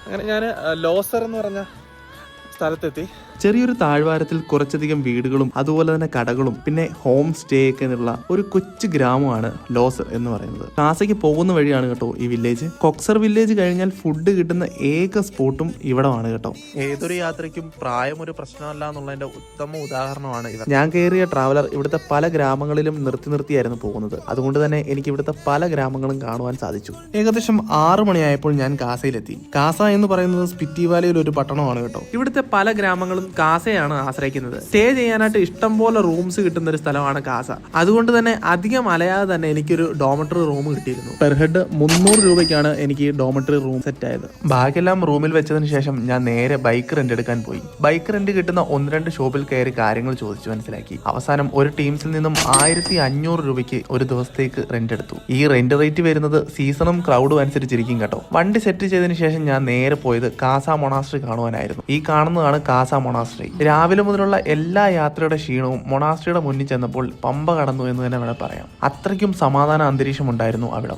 അങ്ങനെ ഞാൻ ലോസർ എന്ന് പറഞ്ഞ സ്ഥലത്തെത്തി. ചെറിയൊരു താഴ്വാരത്തിൽ കുറച്ചധികം വീടുകളും അതുപോലെ തന്നെ കടകളും പിന്നെ ഹോം സ്റ്റേ ഒക്കെ ഉള്ള ഒരു കൊച്ചു ഗ്രാമമാണ് ലോസർ എന്ന് പറയുന്നത്. കാസയ്ക്ക് പോകുന്ന വഴിയാണ് കേട്ടോ ഈ വില്ലേജ്. കൊക്സർ വില്ലേജ് കഴിഞ്ഞാൽ ഫുഡ് കിട്ടുന്ന ഏക സ്പോട്ടും ഇവിടമാണ് കേട്ടോ. ഏതൊരു യാത്രയ്ക്കും പ്രായം ഒരു പ്രശ്നമല്ല എന്നുള്ളതിന്റെ ഉത്തമ ഉദാഹരണമാണ് ഇവർ. ഞാൻ കയറിയ ട്രാവലർ ഇവിടുത്തെ പല ഗ്രാമങ്ങളിലും നിർത്തിയായിരുന്നു പോകുന്നത്. അതുകൊണ്ട് തന്നെ എനിക്ക് ഇവിടുത്തെ പല ഗ്രാമങ്ങളും കാണുവാൻ സാധിച്ചു. ഏകദേശം 6 മണിയായപ്പോൾ ഞാൻ കാസയിലെത്തി. കാസ എന്ന് പറയുന്നത് സ്പിറ്റി വാലിയിൽ ഒരു പട്ടണമാണ് കേട്ടോ. ഇവിടുത്തെ പല ഗ്രാമങ്ങളും കാസയാണ് ആശ്രയിക്കുന്നത്. സ്റ്റേ ചെയ്യാനായിട്ട് ഇഷ്ടംപോലെ റൂംസ് കിട്ടുന്ന ഒരു സ്ഥലമാണ് കാസ. അതുകൊണ്ട് തന്നെ അധികം അലയാതെ തന്നെ എനിക്കൊരു ഡോമറ്ററി റൂം കിട്ടിയിരുന്നു. പെർ ഹെഡ് 300 രൂപയ്ക്കാണ് എനിക്ക് ഡോമറ്ററി റൂം സെറ്റ് ആയത്. ബാക്കിയെല്ലാം റൂമിൽ വെച്ചതിന് ശേഷം ഞാൻ നേരെ ബൈക്ക് റെന്റ് എടുക്കാൻ പോയി. ബൈക്ക് റെന്റ് കിട്ടുന്ന 1-2 ഷോപ്പിൽ കയറി കാര്യങ്ങൾ ചോദിച്ചു മനസ്സിലാക്കി. അവസാനം ഒരു ടീംസിൽ നിന്നും 1500 രൂപയ്ക്ക് ഒരു ദിവസത്തേക്ക് റെന്റ് എടുത്തു. ഈ റെന്റ് റേറ്റ് വരുന്നത് സീസണും ക്രൗഡും അനുസരിച്ചിരിക്കും കേട്ടോ. വണ്ടി സെറ്റ് ചെയ്തതിന് ശേഷം ഞാൻ നേരെ പോയത് കാസ മൊണാസ്ട്രി കാണുവാനായിരുന്നു. ഈ കാണുന്നതാണ് കാസ മൊണാസ്ട്രി. രാവിലെ മുതലുള്ള എല്ലാ യാത്രയുടെ ക്ഷീണവും മൊണാസ്ട്രിയുടെ മുന്നിൽ ചെന്നപ്പോൾ പമ്പ കടന്നു എന്ന് തന്നെ വേണം പറയാം. അത്രയ്ക്കും സമാധാന അന്തരീക്ഷം ഉണ്ടായിരുന്നു അവിടെ.